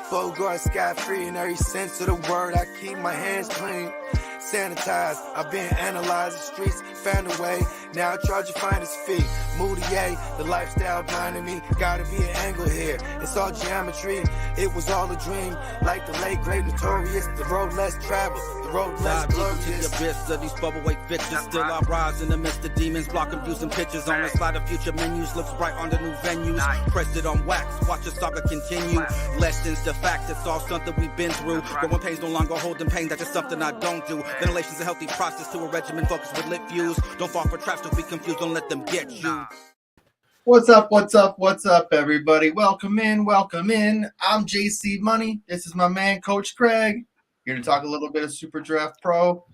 Bogard scot-free in every sense of the word. I keep my hands clean, sanitized. I've been analyzing streets, found a way. Now I charge you finest fee. Moutier, the lifestyle blinding me. Gotta be an angle here. It's all geometry. It was all a dream. Like the late great notorious, the road less traveled, the road less glorious. The abyss of these bubblegate bitches. Still I rise in the midst of demons. Block confusing pictures on the slide of future menus. Looks bright on the new venues. Press it on wax. Watch the saga continue. Lessons to facts. It's all something we've been through. But when pain's no longer holding pain, that's just something I don't do. Ventilation's a healthy process to a regimen focused with lit views. Don't fall for traps, don't be confused, don't let them get you. What's up, everybody? Welcome in. I'm JC Money. This is my man, Coach Craig. Here to talk a little bit of SuperDraft Pro.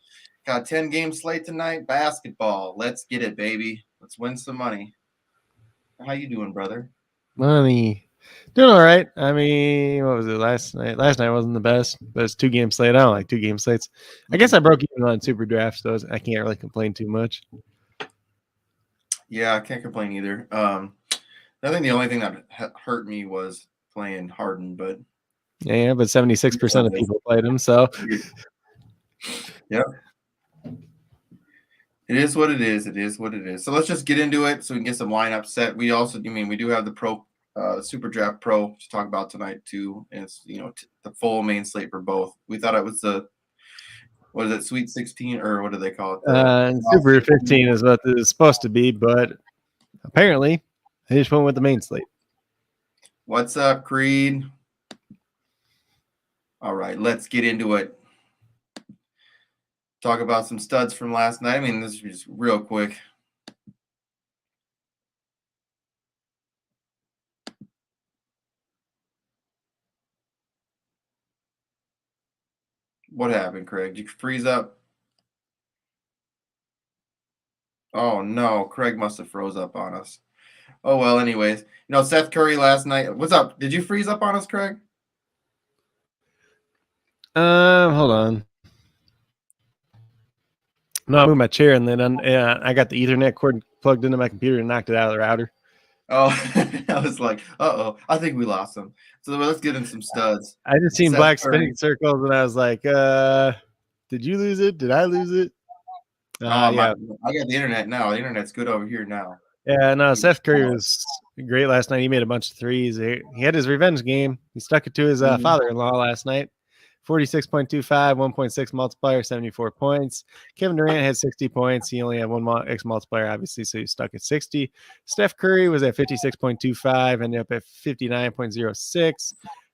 Got 10 game slate tonight. Basketball. Let's get it, baby. Let's win some money. How you doing, brother? Money. Doing all right. I mean, what was it last night? Last night wasn't the best, but it's 2 game slate. I don't like 2 game slates. I guess I broke even on SuperDraft, so I can't really complain too much. Yeah, I can't complain either. I think the only thing that hurt me was playing Harden, but yeah, but 76% of people played him, so yep. It is what it is. So let's just get into it so we can get some lineup set. We do have the Pro SuperDraft Pro to talk about tonight too. And it's the full main slate for both. We thought it was the what is it, Sweet 16 or what do they call it? Super 15 is what it's supposed to be, but apparently they just went with the main slate. What's up, Creed? All right, let's get into it. Talk about some studs from last night. I mean, this is just real quick. What happened, Craig? Did you freeze up? Oh, no. Craig must have froze up on us. Oh, well, anyways. Seth Curry last night. What's up? Did you freeze up on us, Craig? Hold on. No, I moved my chair, and then I got the Ethernet cord plugged into my computer and knocked it out of the router. Oh, I was like, uh-oh, I think we lost him. So let's get in some studs. I just seen black spinning circles, and I was like, did you lose it? Did I lose it? Yeah. I got the internet now. The internet's good over here now. Yeah, no, Seth Curry was great last night. He made a bunch of threes. He had his revenge game. He stuck it to his father-in-law last night. 46.25, 1.6 multiplier, 74 points. Kevin Durant had 60 points. He only had one X multiplier, obviously, so he stuck at 60. Steph Curry was at 56.25, ended up at 59.06.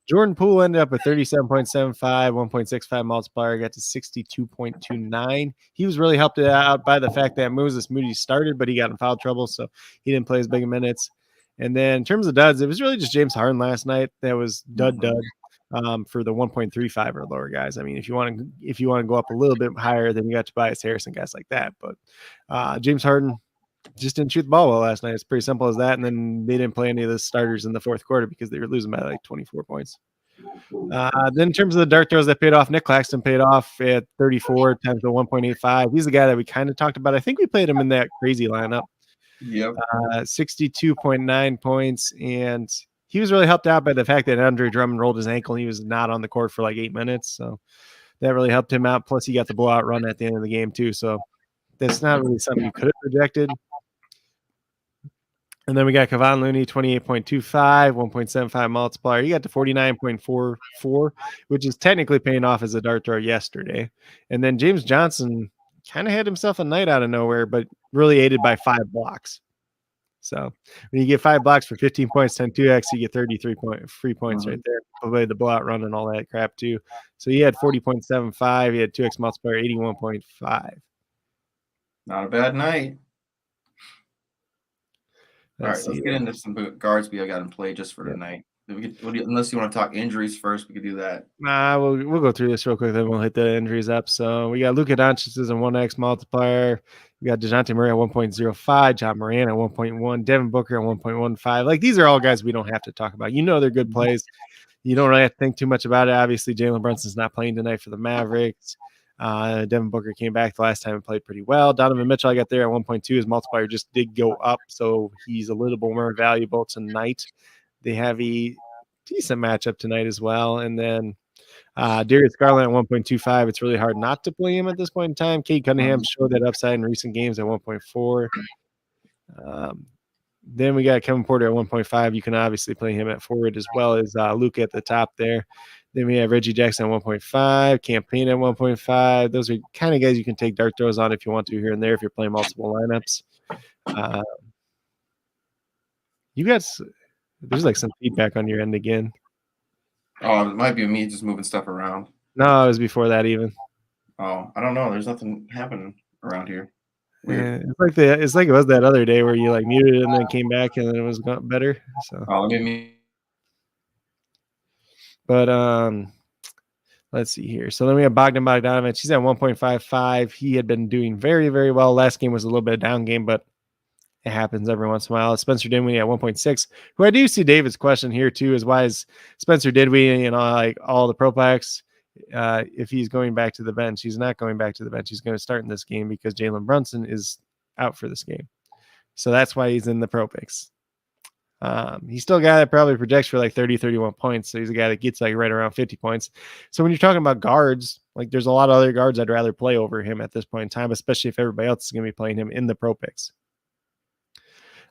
Jordan Poole ended up at 37.75, 1.65 multiplier, got to 62.29. He was really helped out by the fact that Moses Moody started, but he got in foul trouble, so he didn't play as big minutes. And then in terms of duds, it was really just James Harden last night that was dud. For the 1.35 or lower guys. I mean, if you want to go up a little bit higher, then you got Tobias Harris and guys like that. But James Harden just didn't shoot the ball well last night. It's pretty simple as that. And then they didn't play any of the starters in the fourth quarter because they were losing by like 24 points. Then in terms of the dart throws that paid off, Nick Claxton paid off at 34 times the 1.85. He's the guy that we kind of talked about. I think we played him in that crazy lineup. Yep. 62.9 points, and he was really helped out by the fact that Andre Drummond rolled his ankle and he was not on the court for like 8 minutes. So that really helped him out. Plus he got the blowout run at the end of the game too. So that's not really something you could have projected. And then we got Kevon Looney, 28.25, 1.75 multiplier. He got to 49.44, which is technically paying off as a dart throw yesterday. And then James Johnson kind of had himself a night out of nowhere, but really aided by 5 blocks. So when you get 5 blocks for 15 points, 10-2x, you get 33 points right there. Probably the blowout run and all that crap too. So he had 40.75. He had 2x multiplier, 81.5. Not a bad night. All right, let's get into some guards we got in play just for tonight. Unless you want to talk injuries first, we could do that. We'll go through this real quick, then we'll hit the injuries up. So we got Luka Doncic as a 1x multiplier. We got DeJounte Murray at 1.05, John Moran at 1.1, Devin Booker at 1.15. Like, these are all guys we don't have to talk about. They're good plays. You don't really have to think too much about it. Obviously, Jalen Brunson's not playing tonight for the Mavericks. Devin Booker came back the last time and played pretty well. Donovan Mitchell, I got there at 1.2. His multiplier just did go up, so he's a little bit more valuable tonight. They have a decent matchup tonight as well. And then Darius Garland at 1.25. It's really hard not to play him at this point in time. Cade Cunningham showed that upside in recent games at 1.4. Then we got Kevin Porter at 1.5. You can obviously play him at forward as well as Luka at the top there. Then we have Reggie Jackson at 1.5, Campaign at 1.5. Those are kind of guys you can take dart throws on if you want to here and there if you're playing multiple lineups. There's like some feedback on your end again. Oh, it might be me just moving stuff around. No, it was before that even. Oh, I don't know. There's nothing happening around here. Weird. Yeah, it's like it was that other day where you like muted it and then came back and then it was better. So. Oh, let me. But let's see here. So then we have Bogdanovich. He's at 1.55. He had been doing very, very well. Last game was a little bit of down game, but it happens every once in a while. Spencer Dinwiddie at 1.6, who I do see David's question here too, is why is Spencer Dinwiddie, like all the pro packs, if he's going back to the bench? He's not going back to the bench. He's going to start in this game because Jalen Brunson is out for this game. So that's why he's in the pro picks. He's still a guy that probably projects for like 30, 31 points. So he's a guy that gets like right around 50 points. So when you're talking about guards, like there's a lot of other guards I'd rather play over him at this point in time, especially if everybody else is going to be playing him in the pro picks.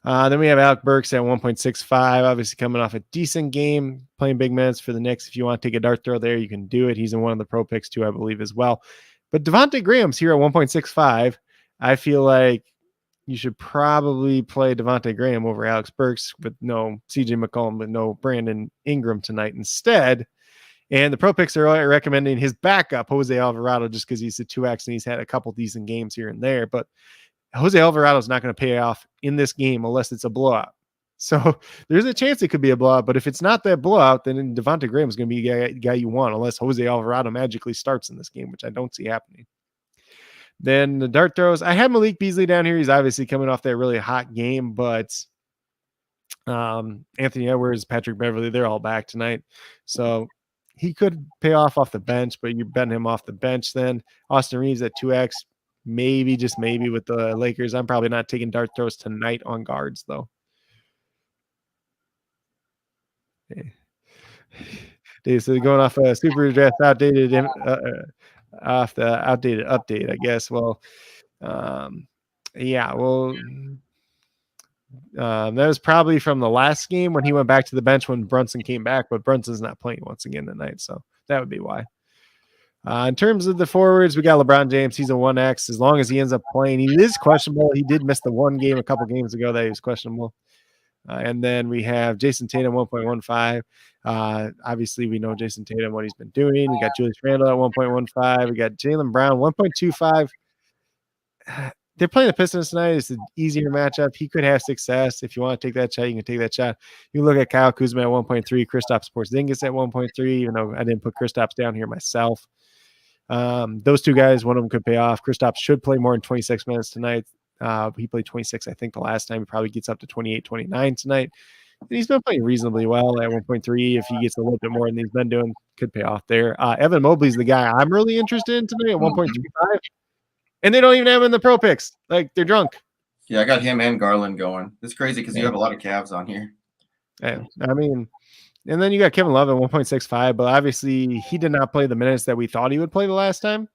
Then we have Alec Burks at 1.65, obviously coming off a decent game, playing big minutes for the Knicks. If you want to take a dart throw there, you can do it. He's in one of the pro picks too, I believe, as well. But Devontae Graham's here at 1.65. I feel like you should probably play Devontae Graham over Alex Burks with no CJ McCollum, but no Brandon Ingram tonight instead. And the pro picks are recommending his backup, Jose Alvarado, just because he's a 2X and he's had a couple decent games here and there. But Jose Alvarado is not going to pay off in this game unless it's a blowout. So there's a chance it could be a blowout, but if it's not that blowout, then Devontae Graham is going to be the guy you want unless Jose Alvarado magically starts in this game, which I don't see happening. Then the dart throws. I have Malik Beasley down here. He's obviously coming off that really hot game, but Anthony Edwards, Patrick Beverly, they're all back tonight. So he could pay off the bench, but you're betting him off the bench then. Austin Reeves at 2X. Maybe, just maybe with the Lakers. I'm probably not taking dart throws tonight on guards, though. Okay. So going off a super draft outdated, off the outdated update, I guess. Well, yeah, well, that was probably from the last game when he went back to the bench when Brunson came back, but Brunson's not playing once again tonight, so that would be why. In terms of the forwards, we got LeBron James. He's a 1X. As long as he ends up playing, he is questionable. He did miss the one game a couple games ago that he was questionable. And then we have Jason Tatum, 1.15. Obviously, we know Jason Tatum, what he's been doing. We got Julius Randle at 1.15. We got Jaylen Brown, 1.25. They're playing the Pistons tonight. It's an easier matchup. He could have success. If you want to take that shot, you can take that shot. You look at Kyle Kuzma at 1.3, Kristaps Porzingis at 1.3, even though I didn't put Kristaps down here myself. Those two guys, one of them could pay off. Kristaps should play more than 26 minutes tonight. He played 26, I think, the last time. He probably gets up to 28, 29 tonight. And he's been playing reasonably well at 1.3. If he gets a little bit more than he's been doing, could pay off there. Evan Mobley's the guy I'm really interested in tonight at 1.35. And they don't even have him in the pro picks. Like, they're drunk. Yeah, I got him and Garland going. It's crazy because you have a lot of Cavs on here. Yeah, I mean, and then you got Kevin Love at 1.65, but obviously he did not play the minutes that we thought he would play the last time.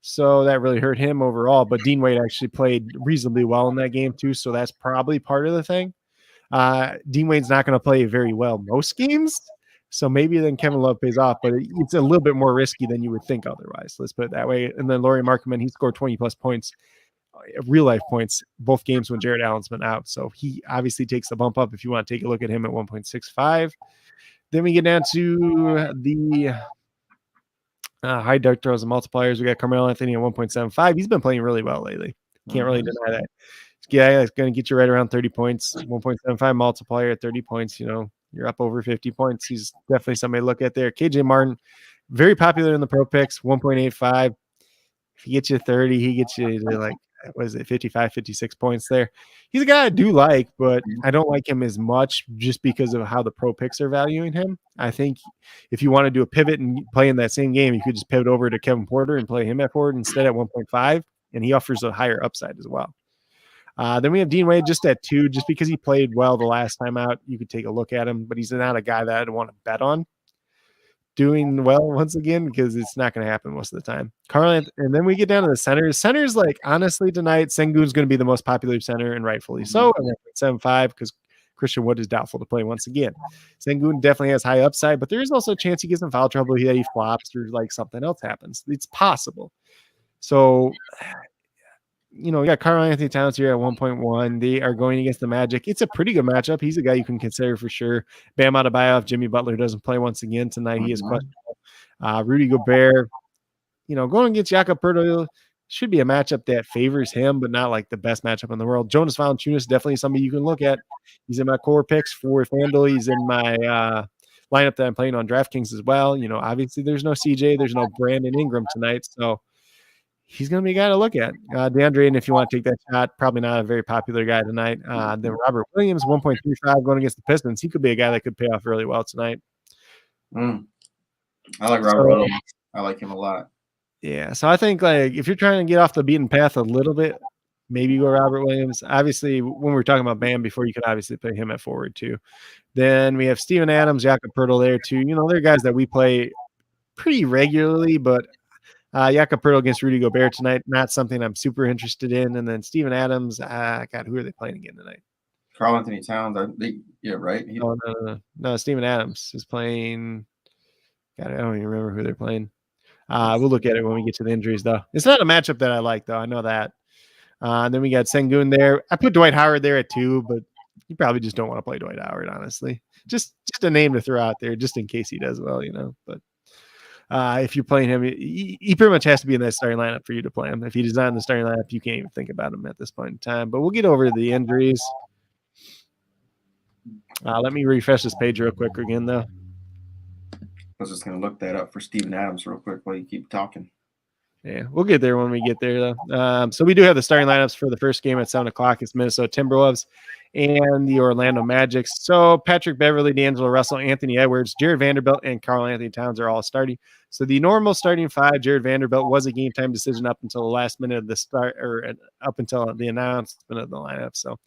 So that really hurt him overall. But Dean Wade actually played reasonably well in that game too. So that's probably part of the thing. Dean Wade's not going to play very well most games. So maybe then Kevin Love pays off, but it's a little bit more risky than you would think otherwise. Let's put it that way. And then Lauri Markkanen, he scored 20 plus points, real life points, both games when Jared Allen's been out. So he obviously takes the bump up if you want to take a look at him at 1.65. Then we get down to the high dart throws and multipliers. We got Carmelo Anthony at 1.75. He's been playing really well lately. Can't really deny that. Yeah, it's going to get you right around 30 points. 1.75 multiplier at 30 points. You know, you're up over 50 points. He's definitely somebody to look at there. KJ Martin, very popular in the pro picks, 1.85. If he gets you 30, he gets you to like was it 55, 56 points there. He's a guy I do like, but I don't like him as much just because of how the pro picks are valuing him. I think if you want to do a pivot and play in that same game, you could just pivot over to Kevin Porter and play him at forward instead at 1.5, and he offers a higher upside as well. Then we have Dean Wade just at 2, just because he played well the last time out. You could take a look at him, but he's not a guy that I'd want to bet on doing well once again, because it's not going to happen most of the time. And then we get down to the centers. Centers, like, honestly, tonight, Sengun's going to be the most popular center, and rightfully so. And 7.5 because Christian Wood is doubtful to play once again. Sengun definitely has high upside, but there is also a chance he gets in foul trouble, that he flops, or like something else happens. It's possible. So, you got Karl Anthony Towns here at 1.1. They are going against the Magic. It's a pretty good matchup. He's a guy you can consider for sure. Bam Adebayo, if Jimmy Butler doesn't play once again tonight, he is questionable. Rudy Gobert, going against Jakob Poeltl should be a matchup that favors him, but not like the best matchup in the world. Jonas Valanciunas, definitely somebody you can look at. He's in my core picks for FanDuel. He's in my lineup that I'm playing on DraftKings as well. Obviously there's no CJ, there's no Brandon Ingram tonight, so he's going to be a guy to look at. DeAndre, and if you want to take that shot, probably not a very popular guy tonight. Then Robert Williams, 1.35 going against the Pistons. He could be a guy that could pay off really well tonight. I like Robert Williams. I like him a lot. Yeah, so I think, like, if you're trying to get off the beaten path a little bit, maybe go Robert Williams. Obviously, when we were talking about Bam before, you could obviously play him at forward too. Then we have Steven Adams, Jakob Poeltl there too. they're guys that we play pretty regularly, but Jakob Poeltl against Rudy Gobert tonight, not something I'm super interested in. And then Steven Adams, God, who are they playing again tonight? Karl Anthony Towns, right? No, Steven Adams is playing. God, I don't even remember who they're playing. We'll look at it when we get to the injuries, though. It's not a matchup that I like, though. I know that. Then we got Sengun there. I put Dwight Howard there at 2, but you probably just don't want to play Dwight Howard, honestly. Just a name to throw out there, just in case he does well, But if you're playing him, he pretty much has to be in that starting lineup for you to play him. If he's not in the starting lineup, you can't even think about him at this point in time. But we'll get over to the injuries. Let me refresh this page real quick again, though. I was just going to look that up for Steven Adams real quick while you keep talking. Yeah, we'll get there when we get there, though. So we do have the starting lineups for the first game at 7 o'clock. It's Minnesota Timberwolves and the Orlando Magic. So Patrick Beverley, D'Angelo Russell, Anthony Edwards, Jared Vanderbilt, and Karl Anthony Towns are all starting. So the normal starting 5, Jared Vanderbilt, was a game time decision up until the last minute of the start, or up until the announcement of the lineup. So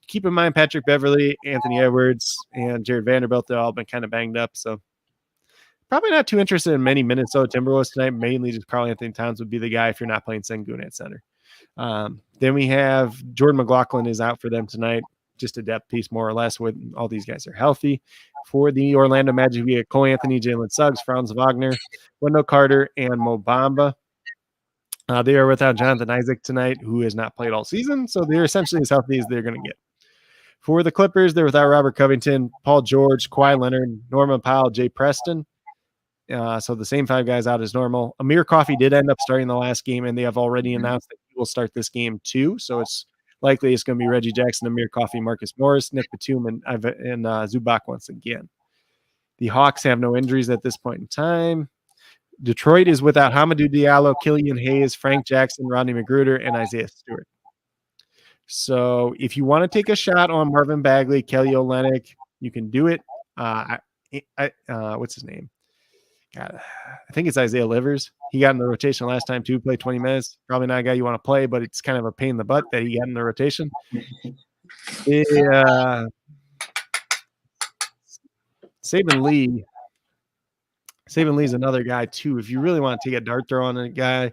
keep in mind Patrick Beverley, Anthony Edwards, and Jared Vanderbilt, they've all been kind of banged up. So probably not too interested in many Minnesota Timberwolves tonight. Mainly just Karl Anthony Towns would be the guy if you're not playing Sengun at center. Then we have Jordan McLaughlin is out for them tonight. Just a depth piece, more or less, when all these guys are healthy. For the Orlando Magic, we have Cole Anthony, Jalen Suggs, Franz Wagner, Wendell Carter, and Mo Bamba. They are without Jonathan Isaac tonight, who has not played all season, so they're essentially as healthy as they're going to get. For the Clippers, they're without Robert Covington, Paul George, Kawhi Leonard, Norman Powell, Jay Preston. So the same 5 guys out as normal. Amir Coffey did end up starting the last game, and they have already announced that he will start this game too. So it's likely it's going to be Reggie Jackson, Amir Coffey, Marcus Morris, Nick Batum, and Zubac once again. The Hawks have no injuries at this point in time. Detroit is without Hamidou Diallo, Killian Hayes, Frank Jackson, Rodney McGruder, and Isaiah Stewart. So if you want to take a shot on Marvin Bagley, Kelly Olynyk, you can do it. What's his name? God, I think it's Isaiah Livers. He got in the rotation last time too, played 20 minutes. Probably not a guy you want to play, but it's kind of a pain in the butt that he got in the rotation. Saban Lee's another guy too. If you really want to take a dart throw on a guy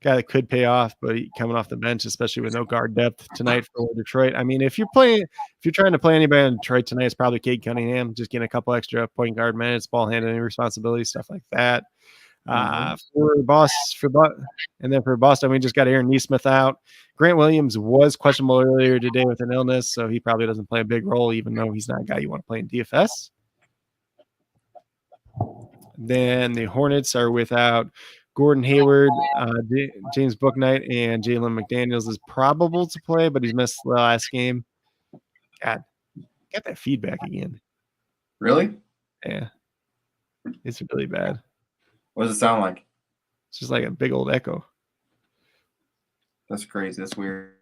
that could pay off, but coming off the bench, especially with no guard depth tonight for Detroit. I mean, if you're trying to play anybody in Detroit tonight, it's probably Cade Cunningham, just getting a couple extra point guard minutes, ball handling responsibilities, stuff like that. For Boston, we just got Aaron Nesmith out. Grant Williams was questionable earlier today with an illness, so he probably doesn't play a big role, even though he's not a guy you want to play in DFS. Then the Hornets are without Gordon Hayward, James Bouknight, and Jalen McDaniels is probable to play, but he's missed the last game. God, got that feedback again. Really? Yeah. It's really bad. What does it sound like? It's just like a big old echo. That's crazy. That's weird.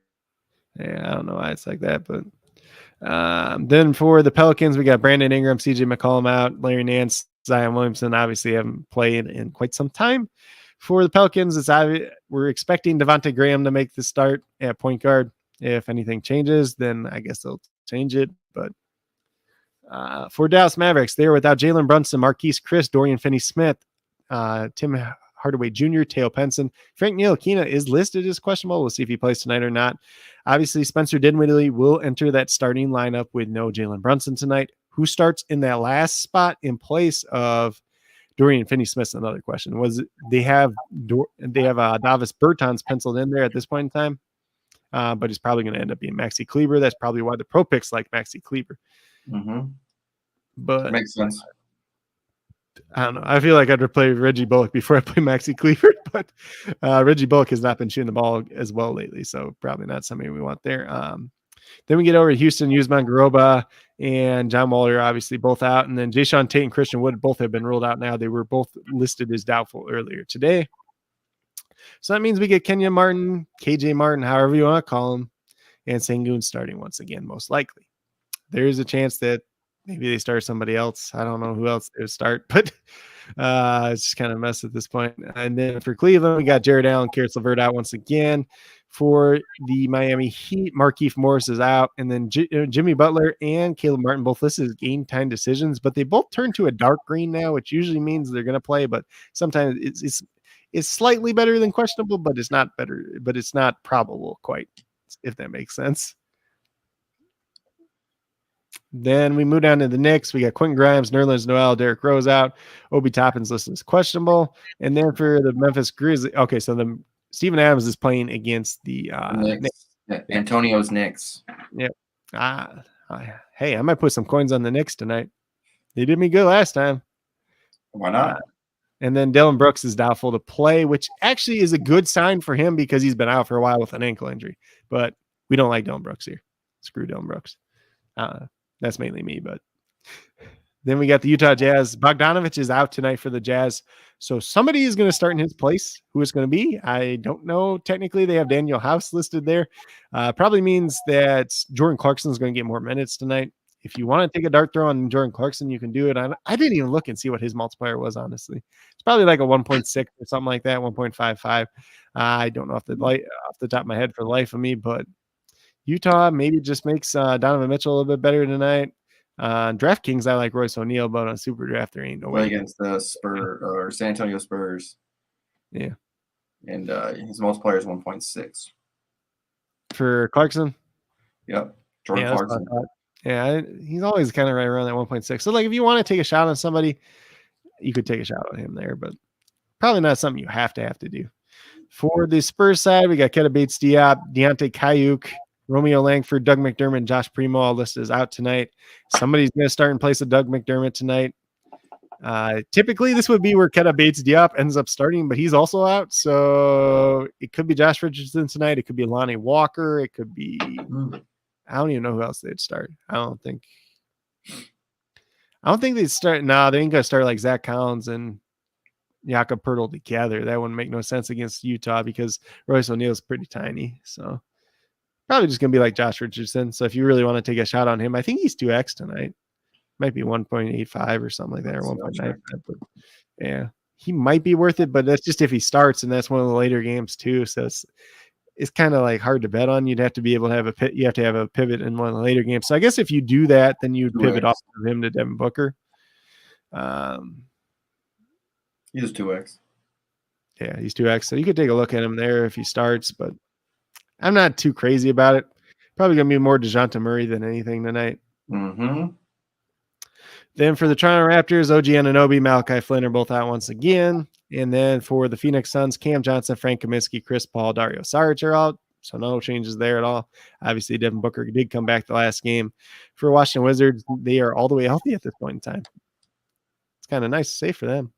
Yeah, I don't know why it's like that, but then for the Pelicans, we got Brandon Ingram, CJ McCollum out, Larry Nance, Zion Williamson obviously haven't played in quite some time. For the Pelicans, we're expecting Devontae Graham to make the start at point guard. If anything changes, then I guess they'll change it. But for Dallas Mavericks, they're without Jalen Brunson, Marquise Chris, Dorian Finney-Smith, Tim Hardaway Jr., Teo Penson. Frank Ntilikina is listed as questionable. We'll see if he plays tonight or not. Obviously, Spencer Dinwiddie will enter that starting lineup with no Jalen Brunson tonight. Who starts in that last spot in place of Dorian Finney-Smith's another question. They have Davis Bertans penciled in there at this point in time, but he's probably going to end up being Maxi Kleber. That's probably why the pro picks like Maxi Kleber. Mm-hmm. But that makes sense. I don't know. I feel like I'd play Reggie Bullock before I play Maxi Kleber, but Reggie Bullock has not been shooting the ball as well lately, so probably not somebody we want there. Then we get over to Houston, Usman Garuba and John Wall are obviously both out, and then Jayshawn Tate and Christian Wood both have been ruled out now. They were both listed as doubtful earlier today. So that means we get Kenya Martin, KJ Martin, however you want to call him, and Sengun starting once again, most likely. There is a chance that maybe they start somebody else. I don't know who else they would start, but it's just kind of a mess at this point. And then for Cleveland, we got Jared Allen, Karis LeVert out once again. For the Miami Heat, Markieff Morris is out. And then Jimmy Butler and Caleb Martin both listed as game time decisions, but they both turn to a dark green now, which usually means they're going to play, but sometimes it's slightly better than questionable, but it's not better, but it's not probable quite, if that makes sense. Then we move down to the Knicks. We got Quentin Grimes, Nerlens Noel, Derrick Rose out. Obi Toppin's listed as questionable. And then for the Memphis Grizzlies, okay, so the Steven Adams is playing against the Knicks. Antonio's Knicks. Yep. Hey, I might put some coins on the Knicks tonight. They did me good last time. Why not? And then Dylan Brooks is doubtful to play, which actually is a good sign for him because he's been out for a while with an ankle injury. But we don't like Dylan Brooks here. Screw Dylan Brooks. That's mainly me, but then we got the Utah Jazz. Bogdanovich is out tonight for the Jazz. So somebody is going to start in his place. Who it's going to be, I don't know. Technically, they have Daniel House listed there. Probably means that Jordan Clarkson is going to get more minutes tonight. If you want to take a dart throw on Jordan Clarkson, you can do it. I didn't even look and see what his multiplier was, honestly. It's probably like a 1.6 or something like that, 1.55. I don't know off the top of my head for the life of me, but Utah maybe just makes Donovan Mitchell a little bit better tonight. DraftKings, I like Royce O'Neal, but on SuperDraft, there ain't no way. Against the San Antonio Spurs. Yeah. And his multiplier is 1.6. For Clarkson? Yep. Jordan Clarkson. Yeah, he's always kind of right around that 1.6. So, like, if you want to take a shot on somebody, you could take a shot on him there, but probably not something you have to do. For the Spurs side, we got Keita Bates-Diop, Deontay Kayuk, Romeo Langford, Doug McDermott, Josh Primo, all listed as out tonight. Somebody's going to start in place of Doug McDermott tonight. Typically, this would be where Keita Bates-Diop ends up starting, but he's also out. So it could be Josh Richardson tonight. It could be Lonnie Walker. It could be I don't even know who else they'd start. I don't think they'd start. Nah, they ain't going to start like Zach Collins and Jakob Poeltl together. That wouldn't make no sense against Utah because Royce O'Neal is pretty tiny. So probably just going to be like Josh Richardson. So if you really want to take a shot on him, I think he's 2x tonight. Might be 1.85 or something like that, or 1.95. But yeah, he might be worth it, but that's just if he starts, and that's one of the later games too. So it's kind of like hard to bet on. You'd have to be able to have a pivot in one of the later games. So I guess if you do that, then you'd pivot off of him to Devin Booker. He's 2x. Yeah, he's 2x. So you could take a look at him there if he starts, but I'm not too crazy about it. Probably going to be more DeJounte Murray than anything tonight. Mm-hmm. Then for the Toronto Raptors, OG Anunoby, Malachi Flynn are both out once again. And then for the Phoenix Suns, Cam Johnson, Frank Kaminsky, Chris Paul, Dario Saric are out. So no changes there at all. Obviously, Devin Booker did come back the last game. For Washington Wizards, they are all the way healthy at this point in time. It's kind of nice to say for them.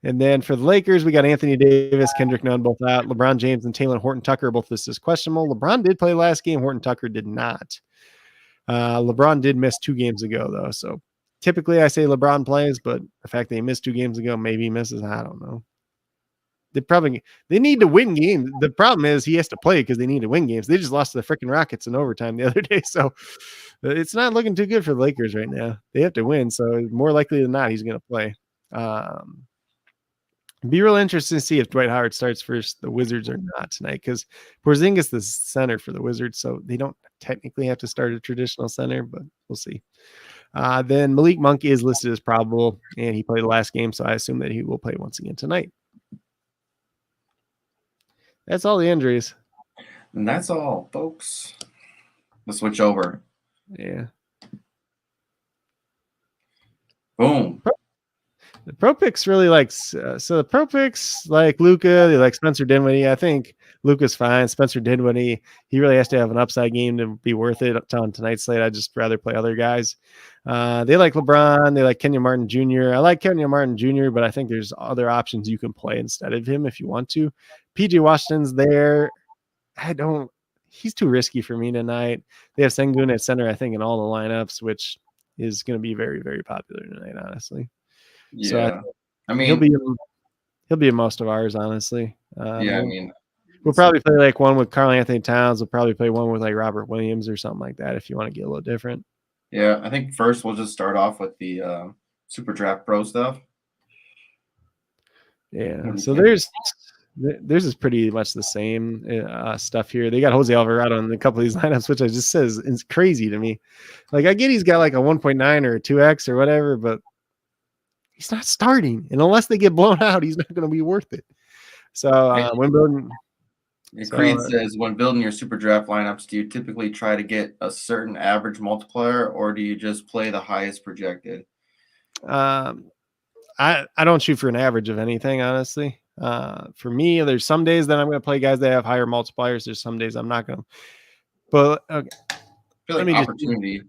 And then for the Lakers, we got Anthony Davis, Kendrick Nunn both out. LeBron James and Taylor Horton Tucker both listed as questionable. LeBron did play last game. Horton Tucker did not. LeBron did miss 2 games ago, though. So typically I say LeBron plays, but the fact that he missed 2 games ago, maybe he misses. I don't know. They need to win games. The problem is he has to play because they need to win games. They just lost to the freaking Rockets in overtime the other day, so it's not looking too good for the Lakers right now. They have to win, so more likely than not, he's going to play. Be real interesting to see if Dwight Howard starts first the Wizards or not tonight, because Porzingis is the center for the Wizards, so they don't technically have to start a traditional center, but we'll see. Then Malik Monk is listed as probable, and he played the last game, so I assume that he will play once again tonight. That's all the injuries. And that's all, folks. Let's switch over. Yeah. Boom. The pro picks really likes so the pro picks like Luka, they like Spencer Dinwiddie. I think Luka's fine. Spencer Dinwiddie, he really has to have an upside game to be worth it on tonight's slate. I'd just rather play other guys. They like LeBron, they like Kenyon Martin Jr. I like Kenyon Martin Jr., but I think there's other options you can play instead of him if you want to. PJ Washington's there. He's too risky for me tonight. They have Sengun at center, I think, in all the lineups, which is going to be very, very popular tonight, honestly. Yeah, so I mean, he'll be in most of ours, honestly. Yeah, I mean, we'll probably play like one with Karl Anthony Towns. We'll probably play one with like Robert Williams or something like that if you want to get a little different. Yeah, I think first we'll just start off with the SuperDraft Pro stuff. Yeah, so theirs is pretty much the same stuff here. They got Jose Alvarado in a couple of these lineups, which I just says is crazy to me. Like I get he's got like a 1.9 or a 2x or whatever, but he's not starting, and unless they get blown out, he's not going to be worth it. So when building, Creed says, when building your super draft lineups, do you typically try to get a certain average multiplier, or do you just play the highest projected? I don't shoot for an average of anything, honestly. For me, there's some days that I'm going to play guys that have higher multipliers. There's some days I'm not going to. But okay. I feel like opportunity,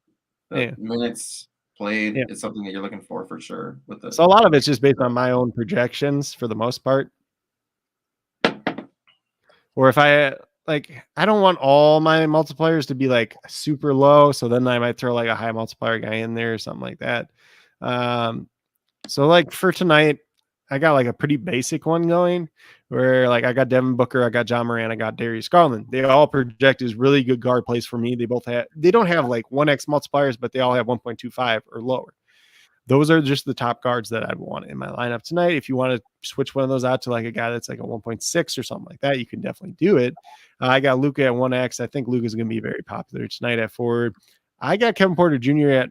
minutes played is something that you're looking for sure. So a lot of it's just based on my own projections for the most part. Or if I don't want all my multipliers to be like super low, so then I might throw like a high multiplier guy in there or something like that. So like for tonight, I got like a pretty basic one going where like I got Devin Booker, I got John Moran, I got Darius Garland. They all project as really good guard plays for me. They don't have like 1x multipliers, but they all have 1.25 or lower. Those are just the top guards that I'd want in my lineup tonight. If you want to switch one of those out to like a guy that's like a 1.6 or something like that, you can definitely do it. I got Luka at 1x. I think Luka's going to be very popular tonight at forward. I got Kevin Porter Jr. at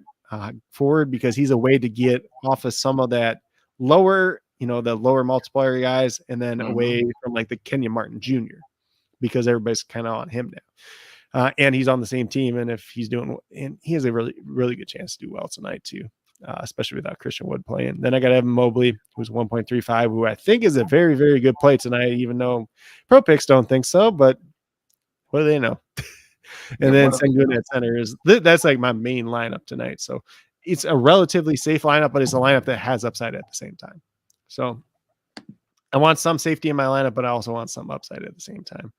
forward because he's a way to get off of some of that lower, the lower multiplier guys, and then away from like the Kenyon Martin Jr. because everybody's kind of on him now. And he's on the same team. And if he's doing, and he has a really, really good chance to do well tonight too. Especially without Christian Wood playing. Then I got Evan Mobley, who's 1.35, who I think is a very, very good play tonight, even though pro picks don't think so, but what do they know? And then Sengun at center that's like my main lineup tonight. So it's a relatively safe lineup, but it's a lineup that has upside at the same time. So I want some safety in my lineup, but I also want some upside at the same time.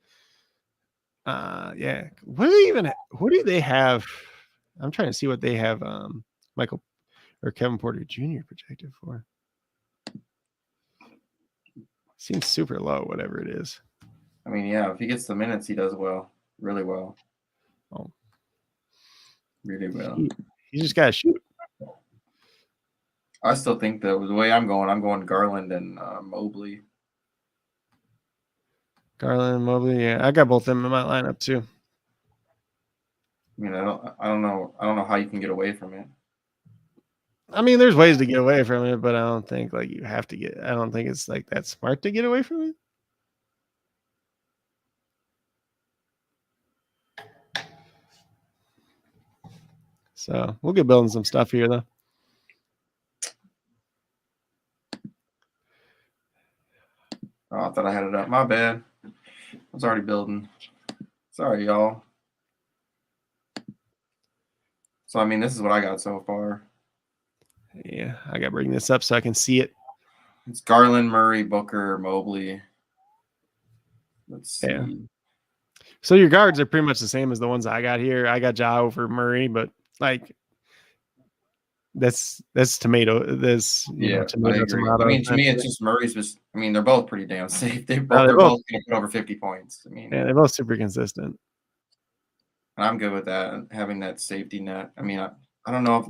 Who do they have? I'm trying to see what they have Michael or Kevin Porter Jr. projected for. Seems super low, whatever it is. I mean, yeah, if he gets the minutes, he does well, really well. Oh, really well. He just got to shoot. I still think that the way I'm going Garland and Mobley. Garland and Mobley, yeah, I got both of them in my lineup too. I mean, I don't know how you can get away from it. I mean, there's ways to get away from it, but I don't think like you have to get. I don't think it's like that smart to get away from it. So we'll get building some stuff here, though. Oh, I thought I had it up. My bad. I was already building. Sorry, y'all. So, I mean, this is what I got so far. Yeah, I got to bring this up so I can see it. It's Garland, Murray, Booker, Mobley. Let's see. Yeah. So your guards are pretty much the same as the ones I got here. I got Ja over Murray, but like that's tomato. There's Yeah, I tomato, agree. tomato. I mean, to me, it's just Murray's. Just, I mean, they're both pretty damn safe. they're They're both both going to put over 50 points. I mean, yeah, they're both super consistent. and I'm good with that, having that safety net. I mean, I don't know if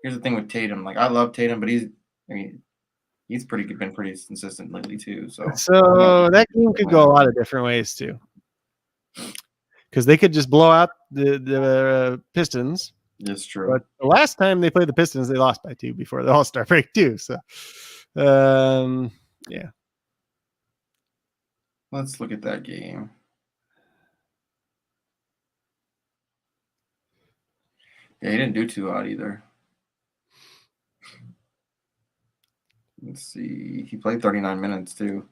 here's the thing with Tatum. Like, I love Tatum, but he's been pretty consistent lately too. So that game could go a lot of different ways too, because they could just blow out the Pistons. That's true. But the last time they played the Pistons, they lost by 2 before the All-Star break too. So, yeah. Let's look at that game. Yeah, he didn't do too hot either. Let's see. He played 39 minutes too.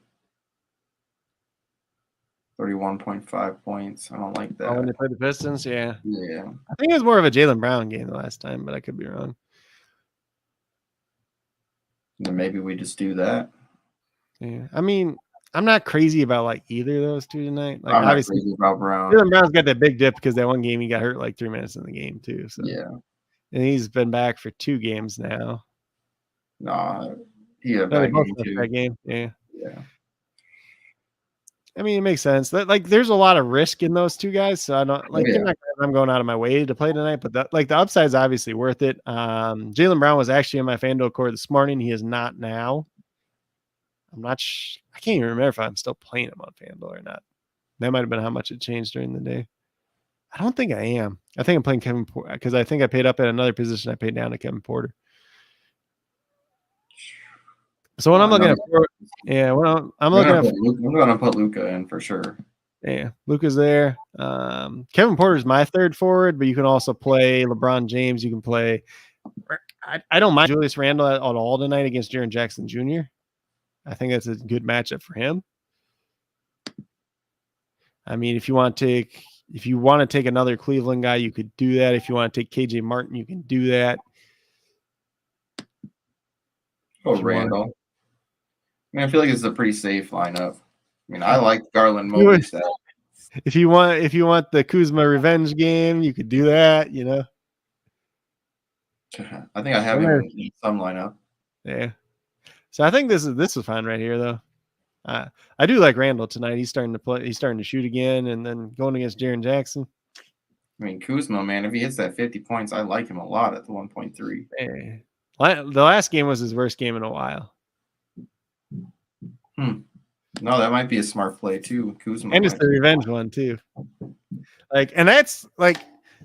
31.5 points. I don't like that. When they played the Pistons, yeah. Yeah. I think it was more of a Jaylen Brown game the last time, but I could be wrong. Then maybe we just do that. Yeah. I mean, I'm not crazy about like either of those two tonight. Like, I'm not obviously, crazy about Brown. Jaylen Brown's got that big dip because that one game he got hurt like 3 minutes in the game too. So Yeah. and he's been back for 2 games now. Nah, he had a No, they bad both game missed too. that game. Yeah. Yeah. I mean, it makes sense. That like there's a lot of risk in those two guys. So I don't like yeah. I'm going out of my way to play tonight, but the upside is obviously worth it. Jaylen Brown was actually in my FanDuel core this morning. He is not now. I'm not I can't even remember if I'm still playing him on FanDuel or not. That might have been how much it changed during the day. I don't think I am. I think I'm playing Kevin Porter because I think I paid up at another position. I paid down to Kevin Porter. So when I'm looking at, I'm going to put Luka in for sure. Yeah, Luka's there. Kevin Porter's my third forward, but you can also play LeBron James. You can play. I don't mind Julius Randle at all tonight against Jaren Jackson Jr. I think that's a good matchup for him. I mean, if you want to take another Cleveland guy, you could do that. If you want to take KJ Martin, you can do that. Oh, Randall. I mean, I feel like it's a pretty safe lineup. I mean, I like Garland Mobley stuff. If you want the Kuzma revenge game, you could do that, you know. I think I have him in some lineup. Yeah. So I think this is fine right here, though. I do like Randall tonight. He's starting to play. He's starting to shoot again, and then going against Jaren Jackson. I mean, Kuzma, man, if he hits that 50 points, I like him a lot at the 1.3. Hey. The last game was his worst game in a while. No, that might be a smart play too. Kuzma, and it's the revenge one too. Like, and that's like,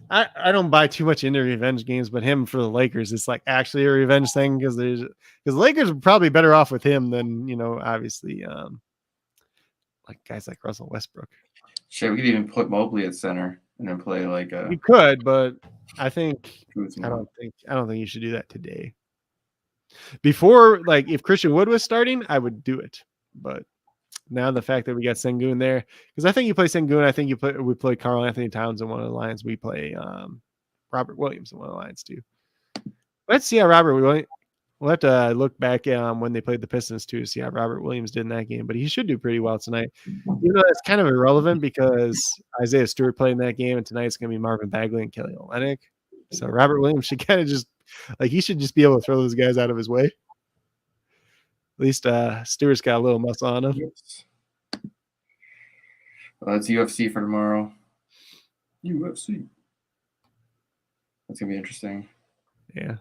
I don't buy too much into revenge games, but him for the Lakers, it's like actually a revenge thing because the Lakers are probably better off with him than obviously like guys like Russell Westbrook. Shit, we could even put Mobley at center and then play like a. You could, but I think Kuzma. I don't think you should do that today. Before, like if Christian Wood was starting, I would do it, but now the fact that we got Sengun there, because I think you play Sengun, I think we play Karl Anthony Towns in one of the lines. We play Robert Williams in one of the lines too. Let's see how we'll have to look back when they played the Pistons too to see how Robert Williams did in that game. But he should do pretty well tonight. Even though that's kind of irrelevant because Isaiah Stewart played in that game, and tonight's going to be Marvin Bagley and Kelly Olynyk. So Robert Williams should kind of just he should just be able to throw those guys out of his way. At least Stewart's got a little muscle on him. Yes. Well, it's UFC for tomorrow. UFC. That's going to be interesting. Yeah.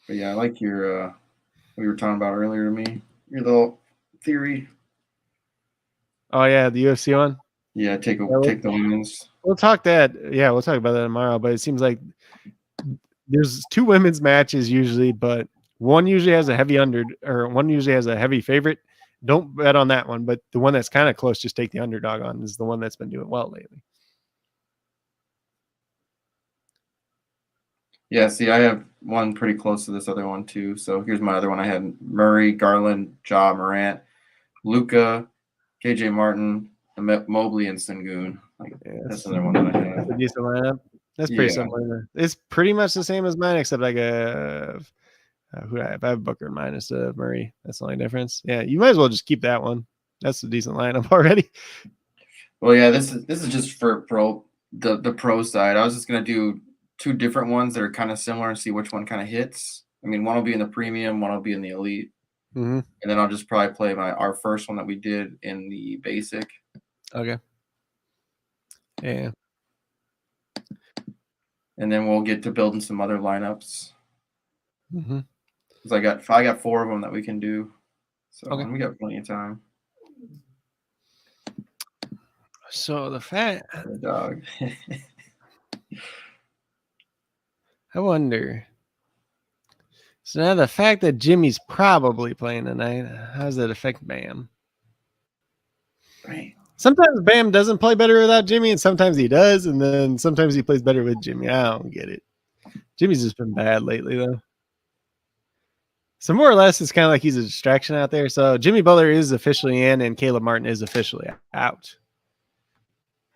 But yeah, I like your what you were talking about earlier to me. Your little theory. Oh yeah, the UFC one. Yeah, take the women's. We'll talk that. Yeah, we'll talk about that tomorrow. But it seems like there's 2 women's matches usually, but one usually has a heavy one usually has a heavy favorite. Don't bet on that one, but the one that's kind of close, just take the underdog on, is the one that's been doing well lately. Yeah, see, I have one pretty close to this other one too. So here's my other one. I had Murray, Garland, Ja Morant, Luka, KJ Martin, Mobley, and Sengun. That's another one that I have. That's a decent lineup. That's pretty similar. It's pretty much the same as mine, except I have who do I have? I have Booker minus Murray. That's the only difference. Yeah, you might as well just keep that one. That's a decent lineup already. Well, yeah, this is just for the pro side. I was just gonna do two different ones that are kind of similar and see which one kind of hits. I mean, one will be in the premium, one will be in the elite. Mm-hmm. And then I'll just probably play our first one that we did in the basic. Okay. Yeah. And then we'll get to building some other lineups. Mm-hmm. Because I got 4 of them that we can do. So Okay. and we got plenty of time. So the fact The dog. I wonder. So now the fact that Jimmy's probably playing tonight, how does that affect Bam? Right. Sometimes Bam doesn't play better without Jimmy, and sometimes he does, and then sometimes he plays better with Jimmy. I don't get it. Jimmy's just been bad lately, though. So more or less, it's kind of like he's a distraction out there. So Jimmy Butler is officially in, and Caleb Martin is officially out.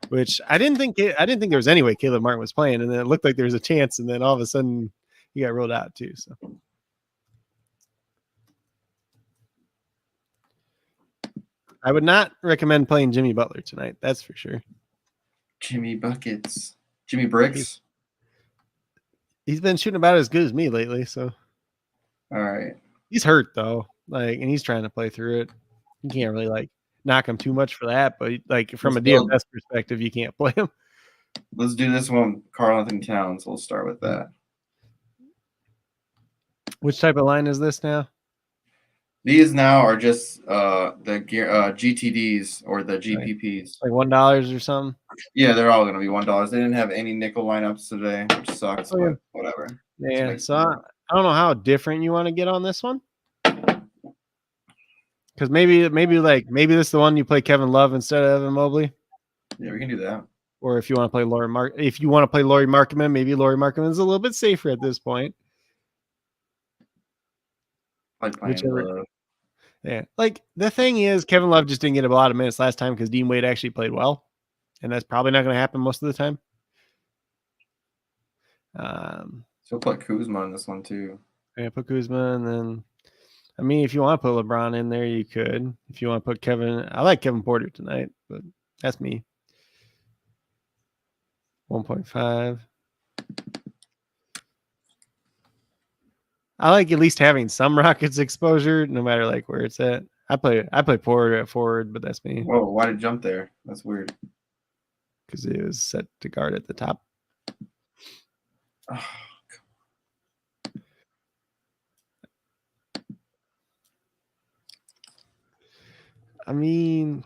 Which I didn't think there was any way Caleb Martin was playing, and then it looked like there was a chance, and then all of a sudden he got ruled out too. So I would not recommend playing Jimmy Butler tonight. That's for sure. Jimmy Buckets. Jimmy Bricks. He's been shooting about as good as me lately, so All right. he's hurt though. And he's trying to play through it. You can't really knock him too much for that, but from a DFS perspective, you can't play him. Let's do this one, Karl Anthony Towns. We'll start with that. Which type of line is this now? These now are just the GTDs or the GPPs. Like $1 or something? Yeah, they're all going to be $1. They didn't have any nickel lineups today, which sucks, but whatever. Yeah, so I don't know how different you want to get on this one. Because maybe this is the one you play Kevin Love instead of Evan Mobley. Yeah, we can do that. Or if you want to play Laurie Markkanen, maybe Laurie Markkanen is a little bit safer at this point. Like playing Love. Yeah, the thing is, Kevin Love just didn't get a lot of minutes last time because Dean Wade actually played well, and that's probably not going to happen most of the time. So put Kuzma in this one too. Yeah, put Kuzma, and then if you want to put LeBron in there, you could. If you want to put Kevin, I like Kevin Porter tonight, but that's me. 1.5. I like at least having some Rockets exposure, no matter where it's at. I play Porter at forward, but that's me. Whoa, why did it jump there? That's weird. Because it was set to guard at the top. Oh, let's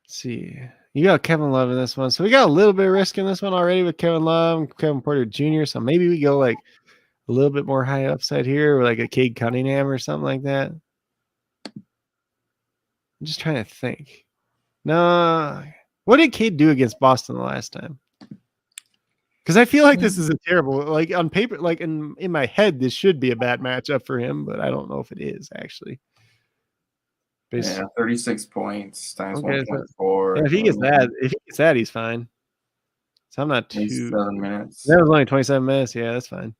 see. You got Kevin Love in this one. So we got a little bit of risk in this one already with Kevin Love and Kevin Porter Jr. So maybe we go a little bit more high upside here or a Cade Cunningham or something like that. I'm just trying to think. No. What did Cade do against Boston the last time? Because I feel like this is a terrible, on paper, in my head, this should be a bad matchup for him, but I don't know if it is actually. Yeah, 36 points times Okay, 1.4. Yeah, if he gets that, he's fine. So I'm not too. 7 minutes. That was only 27 minutes. Yeah, that's fine.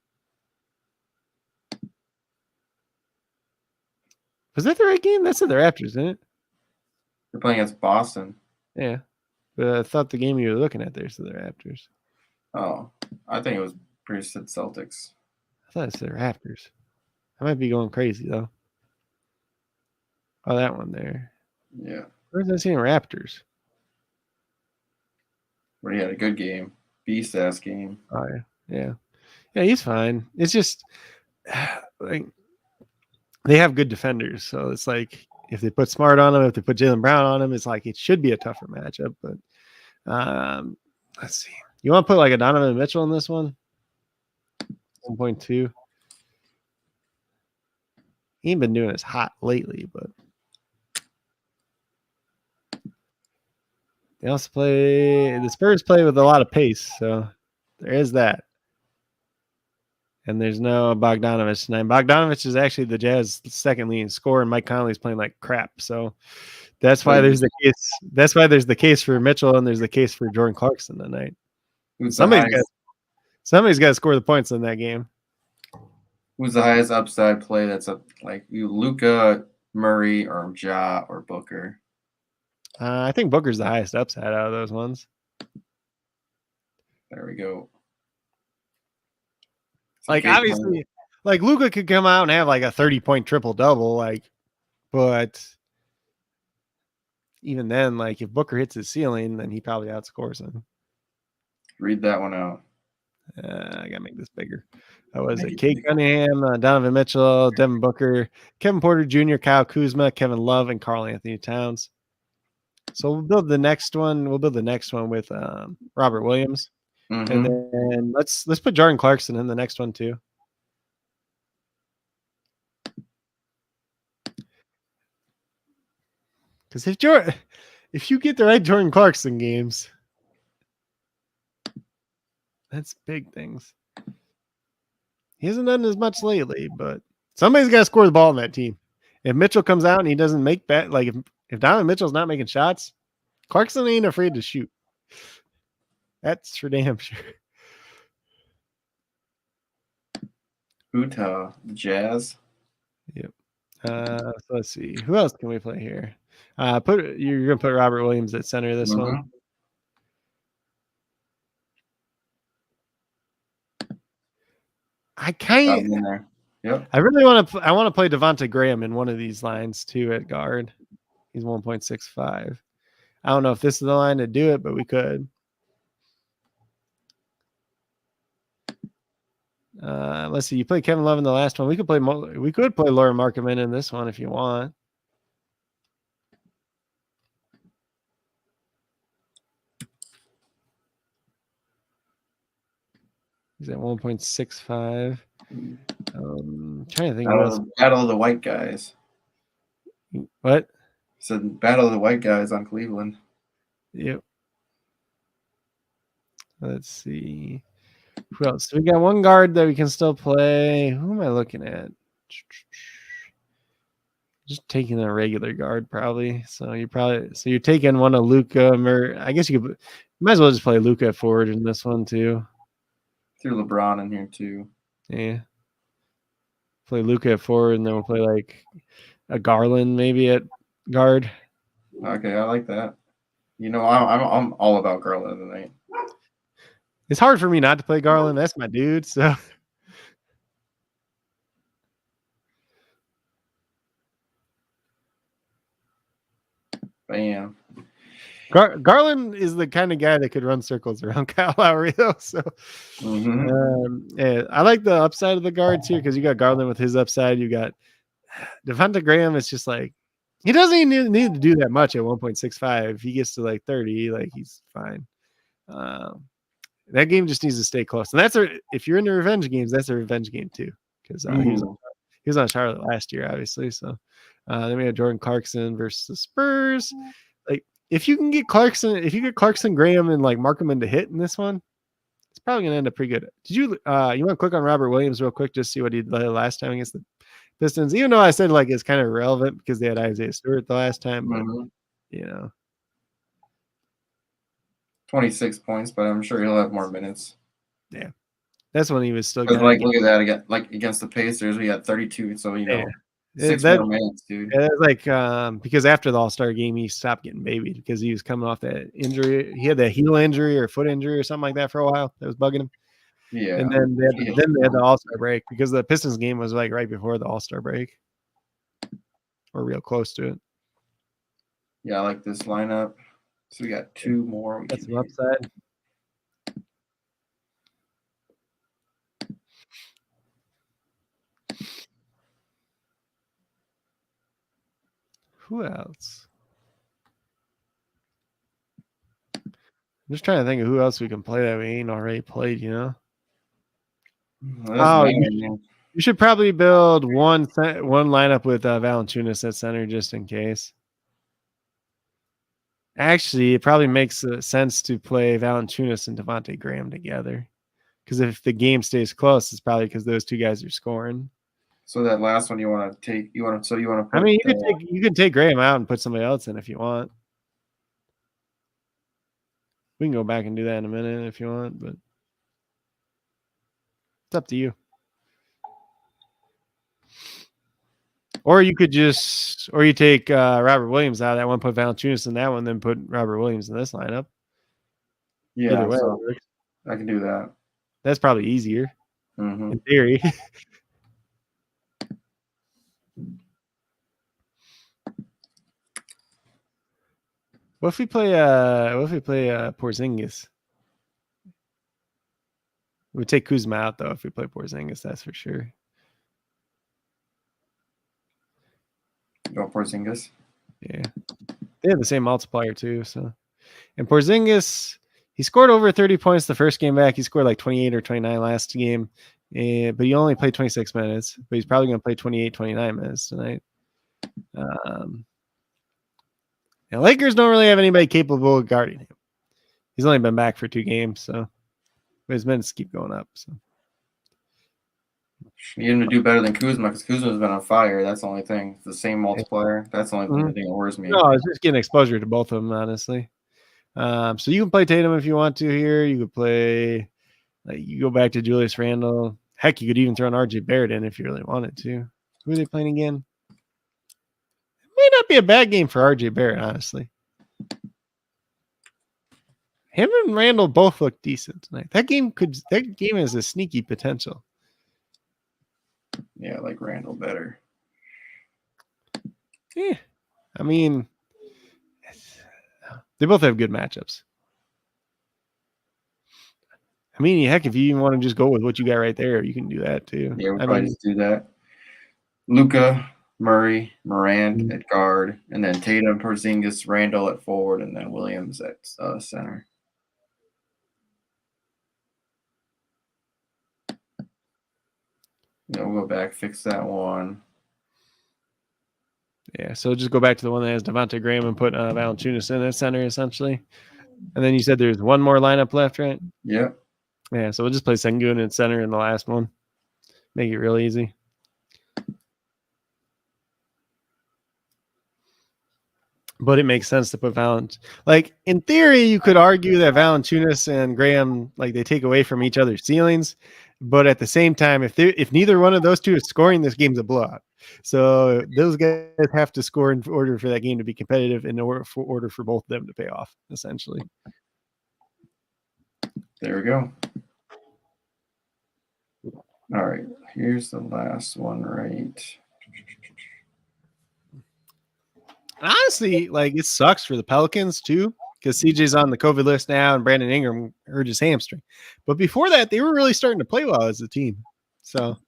Was that the right game? That's at the Raptors, isn't it? They're playing against Boston. Yeah, but I thought the game you were looking at there said the Raptors. Oh, I think it was pretty said Celtics. I thought it said the Raptors. I might be going crazy though. Oh, that one there. Yeah. Where's that seeing Raptors? But he had a good game. Beast ass game. Oh yeah. Yeah, he's fine. It's just they have good defenders, so it's if they put Smart on him, if they put Jaylen Brown on him, it's it should be a tougher matchup. But let's see. You want to put a Donovan Mitchell in this one? 1.2. He ain't been doing as hot lately, but they also the Spurs play with a lot of pace, so there is that. And there's no Bogdanovich tonight. Bogdanovich is actually the Jazz second leading scorer, and Mike Conley's playing like crap. So that's why there's the case. That's why there's the case for Mitchell, and there's the case for Jordan Clarkson tonight. Somebody's got to score the points in that game. Who's the highest upside play that's up Luka, Murray, or Ja or Booker? I think Booker's the highest upside out of those ones. There we go. Like, obviously, like Luka could come out and have like a 30-point triple-double, like, but even then, like if Booker hits his ceiling, then he probably outscores him. Read that one out. I gotta make this bigger. That was it. Kate Cunningham, Donovan Mitchell, Devin Booker, Kevin Porter Jr., Kyle Kuzma, Kevin Love, and Karl Anthony Towns. So we'll build the next one. We'll build the next one with Robert Williams, and then let's put Jordan Clarkson in the next one too. Because if you get the right Jordan Clarkson games, that's big things. He hasn't done as much lately, but somebody's got to score the ball in that team. If Mitchell comes out and he doesn't make that, like if Donovan Mitchell's not making shots, Clarkson ain't afraid to shoot. That's for damn sure. Utah, the Jazz. Yep. So let's see. Who else can we play here? You're gonna put Robert Williams at center this one. I really want to play Devontae Graham in one of these lines too at guard. He's 1.65. I don't know if this is the line to do it, but we could. Let's see. You played Kevin Love in the last one. We could play Lauren Markkanen in this one if you want. He's at 1.65. Trying to think. Battle of the white guys. What? Said battle of the white guys on Cleveland. Yep. Let's see. Who else? So we got one guard that we can still play. Who am I looking at? Just taking a regular guard probably. So you're taking one of Luka. I guess you might as well just play Luka at forward in this one too. Threw LeBron in here too. Yeah. Play Luka at forward, and then we'll play like a Garland maybe at guard. Okay, I like that. You know, I'm all about Garland tonight. It's hard for me not to play Garland. That's my dude. So bam. Garland is the kind of guy that could run circles around Kyle Lowry, though. So I like the upside of the guards here because you got Garland with his upside. You got Devontae Graham. It's just like he doesn't even need to do that much at 1.65. If he gets to like 30, like he's fine. That game just needs to stay close. And if you're into revenge games, that's a revenge game too. Because he was on Charlotte last year, obviously. So then we have Jordan Clarkson versus the Spurs. Like if you get Clarkson, Graham, and like Markkanen to hit in this one, it's probably gonna end up pretty good. Did you want to click on Robert Williams real quick, just see what he did last time against the Pistons? Even though I said like it's kind of irrelevant because they had Isaiah Stewart the last time, but you know. 26 points, but I'm sure he'll have more minutes. Yeah, that's when he was still. Like look at that again, like against the Pacers, we had 32. So you know, 6 more minutes, dude. Yeah, that's like because after the All-Star game, he stopped getting babied because he was coming off that injury. He had that heel injury or foot injury or something like that for a while. That was bugging him. Yeah, and then they had the All-Star break because the Pistons game was like right before the All-Star break, or real close to it. Yeah, I like this lineup. So we got 2 more. That's some upside. Who else? I'm just trying to think of who else we can play that we ain't already played, you know? You should probably build one lineup with Valanciunas at center just in case. Actually, it probably makes sense to play Valanciunas and Devontae Graham together. Because if the game stays close, it's probably because those two guys are scoring. So that last one you want to take, you want to put, I mean, you can take Graham out and put somebody else in if you want. We can go back and do that in a minute if you want, but it's up to you. Or you could or you take Robert Williams out of that one, put Valanciunas in that one, then put Robert Williams in this lineup. Yeah, Either way, so I can do that. That's probably easier Mm-hmm. in theory. What if we play Porzingis? We take Kuzma out though if we play Porzingis, that's for sure. Go Porzingis. Yeah. They have the same multiplier too, so. And Porzingis, he scored over 30 points the first game back. He scored like 28 or 29 last game. But he only played 26 minutes, but he's probably going to play 28, 29 minutes tonight. And Lakers don't really have anybody capable of guarding him. He's only been back for 2 games, so but his minutes keep going up. So You need him to do better than Kuzma because Kuzma's been on fire. That's the only thing. It's the same multiplier. That's the only thing that worries me. No, it's just getting exposure to both of them, honestly. So you can play Tatum if you want to here. You could play, you go back to Julius Randle. Heck, you could even throw an RJ Barrett in if you really wanted to. Who are they playing again? It may not be a bad game for RJ Barrett, honestly. Him and Randall both look decent tonight. That game has a sneaky potential. Yeah, I like Randall better. Yeah, I mean, they both have good matchups. I mean, heck, if you even want to just go with what you got right there, you can do that too. Yeah, we'll probably just do that. Luka, Murray, Morant at guard, and then Tatum, Porzingis, Randall at forward, and then Williams at center. Yeah, we'll go back, fix that one. Yeah, so just go back to the one that has Devontae Graham and put Valanciunas in at center, essentially. And then you said there's one more lineup left, right? Yeah. Yeah, so we'll just play Sengun at center in the last one. Make it real easy. But it makes sense to put Valanciunas. Like, in theory, you could argue that Valanciunas and Graham, like, they take away from each other's ceilings. But at the same time, if neither one of those two is scoring, this game's a blowout. So those guys have to score in order for that game to be competitive, in order for both of them to pay off, essentially. There we go. All right, here's the last one, right? Honestly, like, it sucks for the Pelicans too, because CJ's on the COVID list now and Brandon Ingram hurt his hamstring. But before that, they were really starting to play well as a team. So it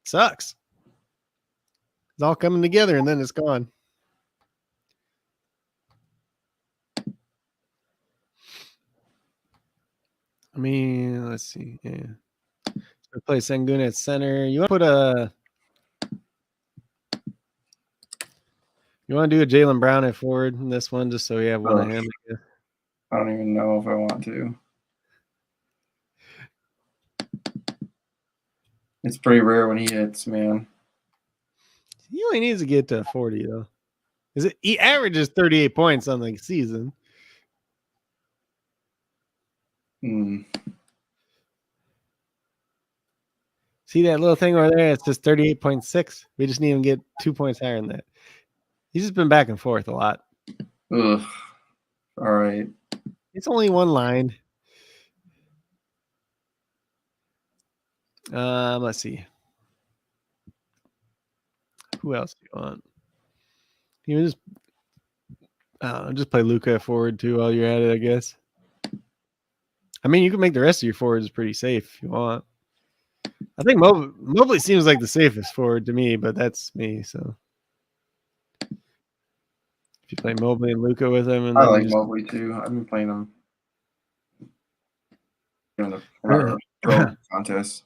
sucks. It's all coming together and then it's gone. I mean, let's see. Yeah. So play Sengun at center. You want to put you want to do a Jaylen Brown at forward in this one, just so we have one of him? I don't even know if I want to. It's pretty rare when he hits, man. He only needs to get to 40, though. He averages 38 points on the season. See that little thing over there? It's just 38.6. We just need him to get 2 points higher than that. He's just been back and forth a lot. Ugh. All right. It's only one line. Let's see. Who else do you want? You just play Luka at forward too while you're at it, I guess. I mean, you can make the rest of your forwards pretty safe if you want. I think Mobley seems like the safest forward to me, but that's me. So if you play Mobley and Luka with him, and I like Mobley too. I've been playing him in the pro contest.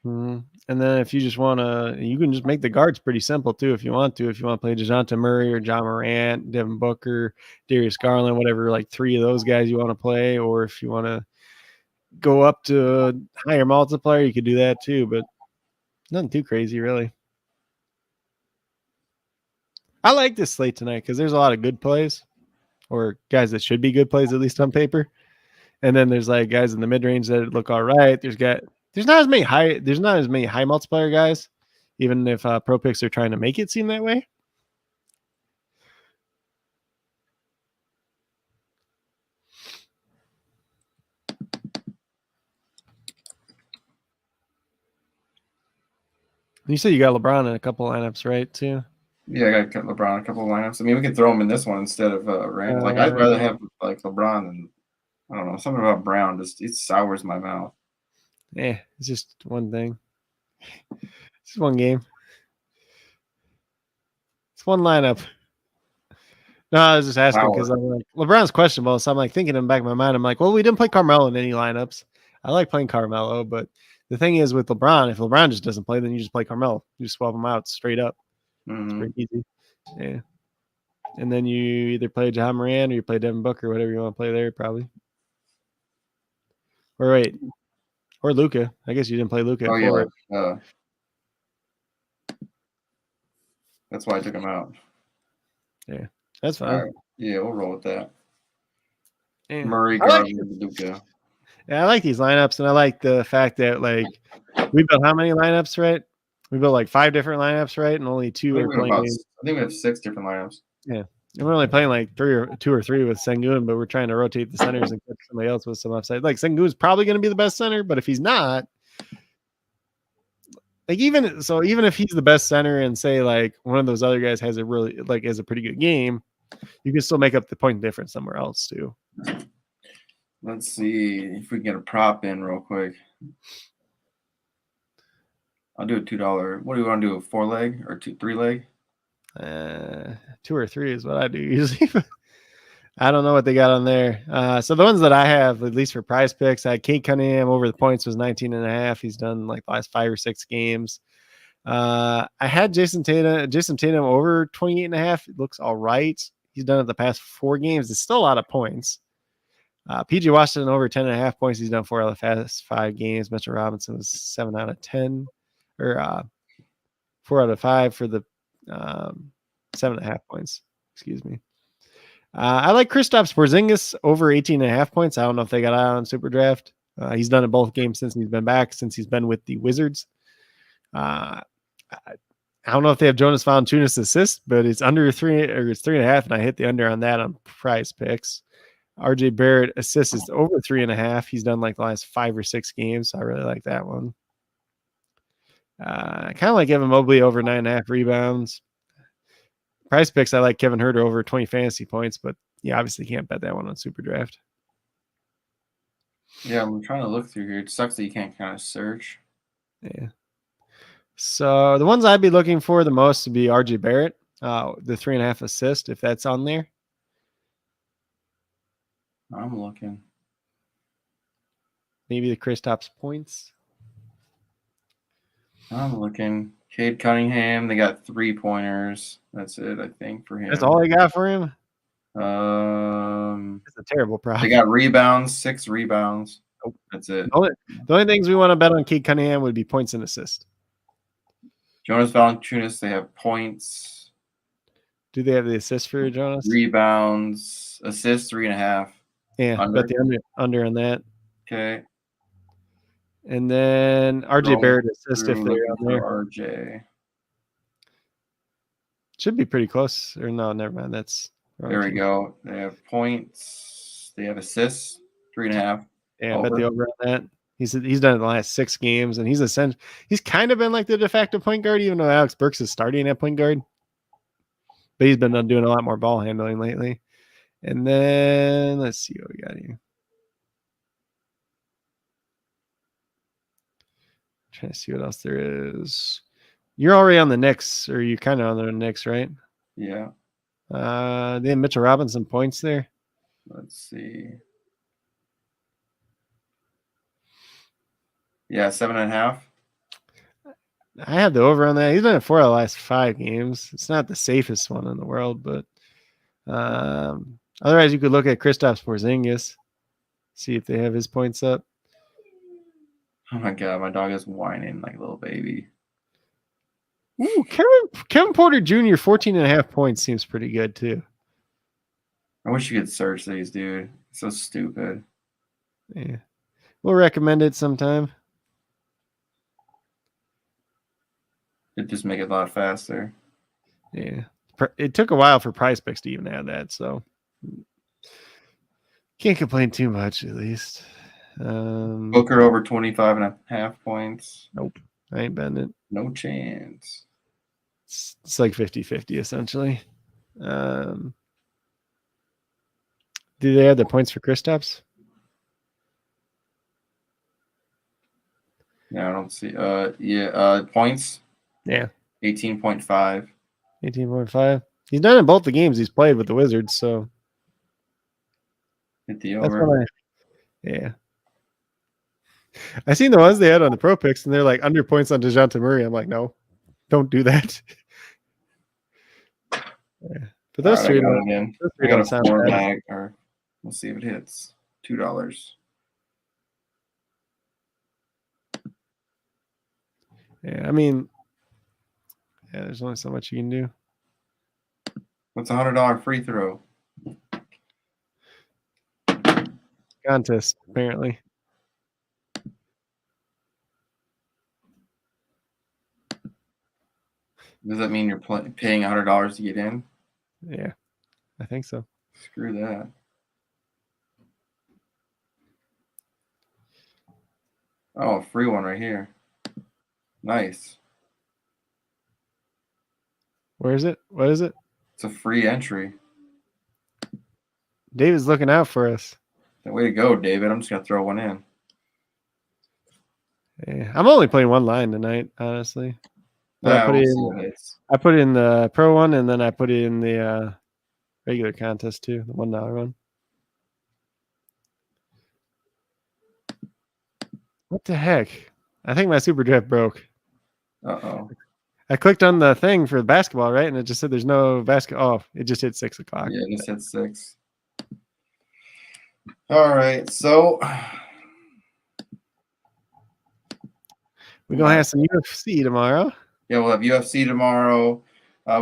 And then if you just want to, you can just make the guards pretty simple too if you want to. If you want to play DeJounte Murray or John Morant, Devin Booker, Darius Garland, whatever, like 3 of those guys you want to play, or if you want to go up to a higher multiplier, you could do that too, but nothing too crazy really. I like this slate tonight because there's a lot of good plays, or guys that should be good plays, at least on paper. And then there's like guys in the mid range that look all right. There's not as many high multiplier guys, even if pro picks are trying to make it seem that way. You said you got LeBron in a couple lineups, right? Too. Yeah, I got LeBron in a couple of lineups. I mean, we could throw him in this one instead of Randall. Like, I'd rather have like LeBron than, I don't know, something about Brown. Just it sours my mouth. Yeah, it's just one thing. It's one game. It's one lineup. No, I was just asking because I'm like, LeBron's questionable, so I'm like thinking in the back of my mind, I'm like, well, we didn't play Carmelo in any lineups. I like playing Carmelo, but the thing is with LeBron, if LeBron just doesn't play, then you just play Carmelo. You just swap them out straight up. It's pretty easy. Yeah. And then you either play John Moran or you play Devin Booker, whatever you want to play there, probably. Or wait. Or Luka. I guess you didn't play Luka. Oh, yeah. That's why I took him out. Yeah. That's fine. Right. Yeah, we'll roll with that. Yeah. Murray, Garland, Luka. Yeah, I like these lineups, and I like the fact that like we built how many lineups, right? We built like 5 different lineups, right? And only 2 are playing. I think we have 6 different lineups. Yeah. And we're only playing like 2 or 3 with Sengun, but we're trying to rotate the centers and catch somebody else with some upside. Like Sengun's probably going to be the best center, but if he's not, like even if he's the best center and say like one of those other guys has a pretty good game, you can still make up the point difference somewhere else too. Let's see if we can get a prop in real quick. I'll do a $2. What do you want to do? A 4-leg or 3-leg? 2 or 3 is what I do usually. I don't know what they got on there. So the ones that I have, at least for prize picks, I had Cade Cunningham over the points was 19.5. He's done like the last 5 or 6 games. I had Jason Tatum over 28.5. It looks all right. He's done it the past 4 games. It's still a lot of points. PG Washington over 10.5 points. He's done 4 out of the past 5 games. Mitchell Robinson was 7 out of 10, or 4 out of 5 for the 7.5 points. Excuse me. I like Kristaps Porzingis over 18.5 points. I don't know if they got out on SuperDraft. He's done it both games since he's been back, since he's been with the Wizards. I don't know if they have Jonas Valanciunas assist, but it's under 3 or it's 3.5, and I hit the under on that on prize picks. RJ Barrett assist is over 3.5. He's done like the last 5 or 6 games. So I really like that one. I kind of like Evan Mobley over 9.5 rebounds. Price picks, I like Kevin Huerter over 20 fantasy points, but you obviously can't bet that one on SuperDraft. Yeah, I'm trying to look through here. It sucks that you can't kind of search. Yeah. So the ones I'd be looking for the most would be RJ Barrett, the 3.5 assist, if that's on there. I'm looking. Maybe the Kristaps points. I'm looking. Cade Cunningham, they got 3-pointers. That's it, I think, for him. That's all they got for him? It's a terrible problem. They got rebounds, 6 rebounds. Oh, that's it. The only things we want to bet on Cade Cunningham would be points and assists. Jonas Valanciunas, they have points. Do they have the assist for Jonas? Rebounds, assists, 3.5. Yeah, bet the under on that. Okay. And then RJ Barrett assist if they're on there. RJ. Should be pretty close. Or no, never mind. That's there we go. They have points. They have assists, 3.5. Yeah, I bet the over on that. He's done it the last 6 games, and he's kind of been like the de facto point guard, even though Alex Burks is starting at point guard. But he's been doing a lot more ball handling lately. And then let's see what we got here. Trying to see what else there is. You're already on the Knicks, or you're kind of on the Knicks, right? Yeah. They have Mitchell Robinson points there. Let's see. Yeah, 7.5. I have the over on that. He's done it 4 out of the last 5 games. It's not the safest one in the world, but otherwise you could look at Kristaps Porzingis, see if they have his points up. Oh my god, my dog is whining like a little baby. Ooh, Kevin Porter Jr. 14.5 points seems pretty good too. I wish you could search these, dude. It's so stupid. Yeah, we'll recommend it sometime. It just make it a lot faster. Yeah. It took a while for Prize Picks to even add that, so can't complain too much, at least. Booker over 25.5 points. Nope. I ain't betting it. No chance. It's like 50-50, essentially. Do they add the points for Kristaps? Yeah, I don't see. Points. Yeah. 18.5. 18.5. He's done in both the games he's played with the Wizards, so Hit the that's over. what yeah. I seen the ones they had on the Pro Picks, and they're like under points on DeJounte Murray. I'm like, no, don't do that. Yeah. But those three, I got a 4 bag, or we'll see if it hits. $2. Yeah, I mean, yeah, there's only so much you can do. What's a $100 free throw? Contest, apparently. Does that mean you're paying $100 to get in? Yeah, I think so. Screw that. Oh, a free one right here. Nice. Where is it? What is it? It's a free entry. David's looking out for us. Way to go, David. I'm just going to throw one in. Yeah, I'm only playing one line tonight, honestly. Nah, I put it in the Pro one, and then I put it in the regular contest too, the $1 one. What the heck? I think my SuperDraft broke. Uh-oh. I clicked on the thing for basketball, right? And it just said there's no basketball. Oh, it just hit 6 o'clock. Yeah, it just hit 6. All right, so we're going to have some UFC tomorrow. Yeah, we'll have UFC tomorrow.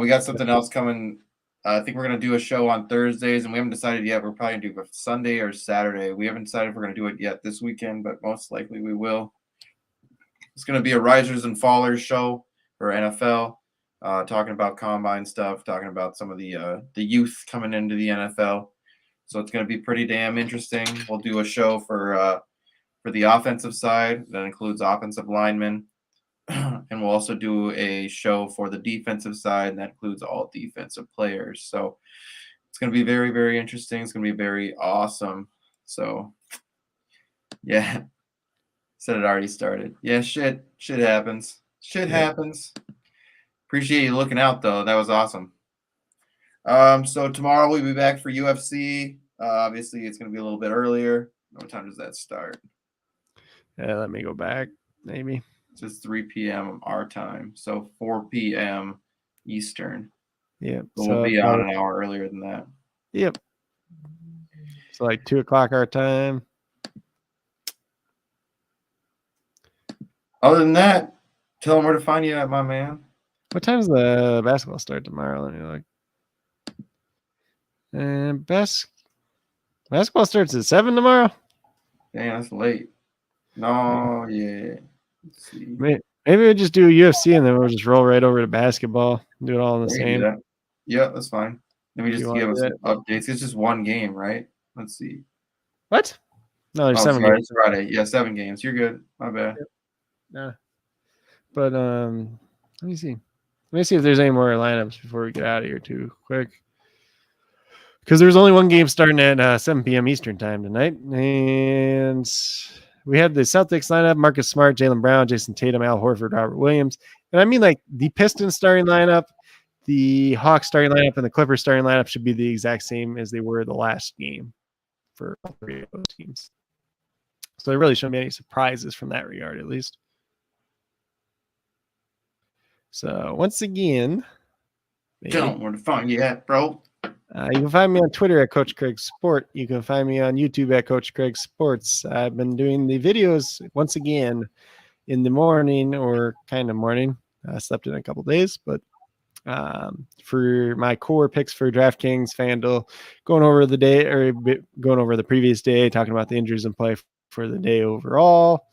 We got something else coming. I think we're going to do a show on Thursdays, and we haven't decided yet. We're probably going to do it Sunday or Saturday. We haven't decided if we're going to do it yet this weekend, but most likely we will. It's going to be a risers and fallers show for NFL, talking about combine stuff, talking about some of the youth coming into the NFL. So it's going to be pretty damn interesting. We'll do a show for the offensive side that includes offensive linemen. And we'll also do a show for the defensive side, and that includes all defensive players. So it's going to be very, very interesting. It's going to be very awesome. So, yeah. Said it already started. Yeah, shit happens. Shit happens. Appreciate you looking out, though. That was awesome. So tomorrow we'll be back for UFC. Obviously, it's going to be a little bit earlier. What time does that start? Yeah, let me go back, maybe. It's 3 p.m. our time, so 4 p.m. Eastern. Yeah. So we'll be on an hour earlier than that. Yep. So like 2 o'clock our time. Other than that, tell them where to find you at, my man. What time's the basketball start tomorrow? Let me look. And basketball starts at 7 tomorrow? Damn, that's late. No, yeah. Let's see. Maybe we'll just do UFC and then we'll just roll right over to basketball. Do it all in the same. That. Yeah, that's fine. Let me just give us some updates. It's just one game, right? Let's see. What? No, there's 7 games. It's Friday. Yeah, 7 games. You're good. My bad. Yeah. But let me see. Let me see if there's any more lineups before we get out of here too quick. Because there's only one game starting at 7 p.m. Eastern time tonight. And we have the Celtics lineup: Marcus Smart, Jaylen Brown, Jason Tatum, Al Horford, Robert Williams. And I mean, like, the Pistons starting lineup, the Hawks starting lineup, and the Clippers starting lineup should be the exact same as they were the last game for all 3 of those teams. So there really shouldn't be any surprises from that regard, at least. So once again, Tell them where to find you at, bro. You can find me on Twitter at Coach Craig Sport. You can find me on YouTube at Coach Craig Sports. I've been doing the videos once again in the morning, or kind of morning. I slept in a couple days, but for my core picks for DraftKings, FanDuel, going over the day, or going over the previous day, talking about the injuries in play for the day overall,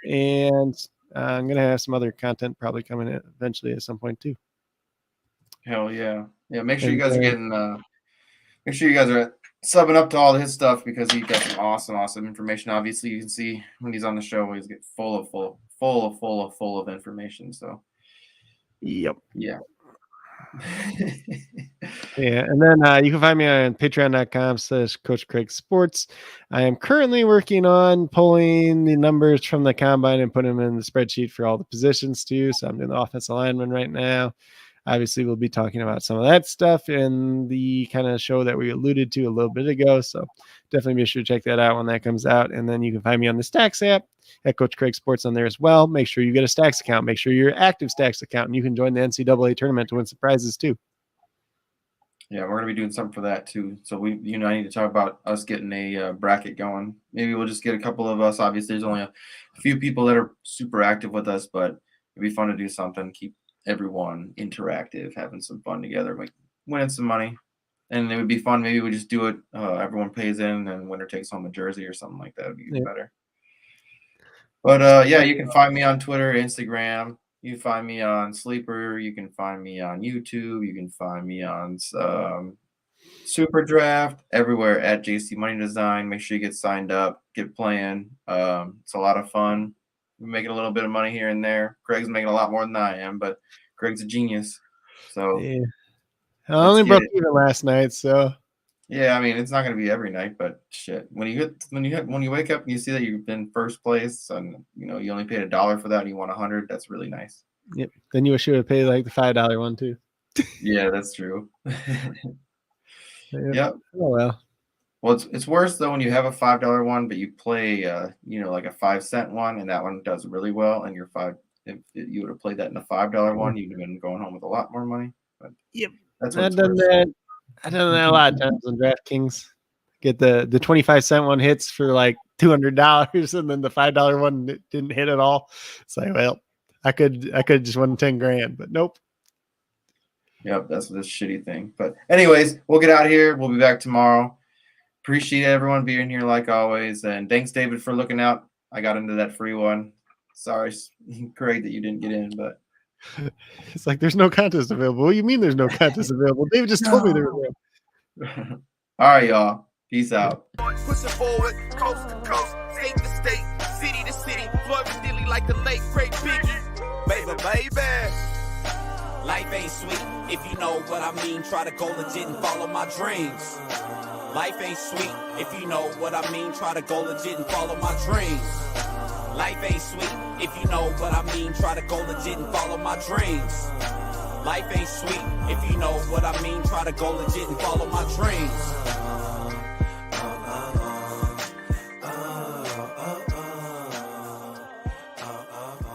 and I'm going to have some other content probably coming in eventually at some point too. Hell yeah. Yeah, make sure you guys are getting make sure you guys are subbing up to all his stuff because he got some awesome information. Obviously, you can see when he's on the show, he's get full of information. So yep. Yeah. Yeah, and then you can find me on patreon.com/Coach Craig Sports. I am currently working on pulling the numbers from the combine and putting them in the spreadsheet for all the positions too. So I'm doing the offensive lineman right now. Obviously, we'll be talking about some of that stuff in the kind of show that we alluded to a little bit ago. So definitely be sure to check that out when that comes out. And then you can find me on the Stacks app at Coach Craig Sports on there as well. Make sure you get a Stacks account. Make sure you're an active Stacks account, and you can join the NCAA tournament to win some prizes too. Yeah, we're going to be doing something for that too. So I need to talk about us getting a bracket going. Maybe we'll just get a couple of us. Obviously, there's only a few people that are super active with us, but it'd be fun to do something, keep everyone interactive, having some fun together, like winning some money. And it would be fun. Maybe we just do it. Everyone pays in, and winner takes home a jersey or something like that. Would be even better. But yeah, you can find me on Twitter, Instagram. You can find me on Sleeper. You can find me on YouTube. You can find me on SuperDraft, everywhere at JC Money Design. Make sure you get signed up, get playing. It's a lot of fun. We're making a little bit of money here and there. Craig's making a lot more than I am, but Craig's a genius. So yeah. I only broke even last night, so yeah, I mean it's not going to be every night, but shit, when you wake up and you see that you've been first place and you only paid $1 for that and you won 100, that's really nice. Yep. Then you should have paid like the $5 one too. Yeah, that's true. Yep. Oh well. Well, it's worse though when you have a $5 one, but you play like a 5-cent one, and that one does really well, and if you would have played that in a $5 one, you'd have been going home with a lot more money. But yep. That's I've done that. I've done that a lot of times on DraftKings. Get the 25-cent one hits for like $200, and then the $5 one didn't hit at all. It's like, well, I could just won 10 grand, but nope. Yep, that's this shitty thing. But anyways, we'll get out of here. We'll be back tomorrow. Appreciate everyone being here like always, and thanks David for looking out. I got into that free one. Sorry, Craig, that you didn't get in, but it's like there's no contest available. What do you mean there's no contest available? David just told me there was. All right, y'all. Peace out. Pushing forward, coast to coast, state to state, city to city, Florida dilly like the late great Biggie. Baby. Life ain't sweet if you know what I mean. Try to go legit and follow my dreams. Life ain't sweet if you know what I mean. Try to go legit and follow my dreams. Life ain't sweet if you know what I mean. Try to go legit and follow my dreams. Life ain't sweet if you know what I mean. Try to go legit and follow my dreams.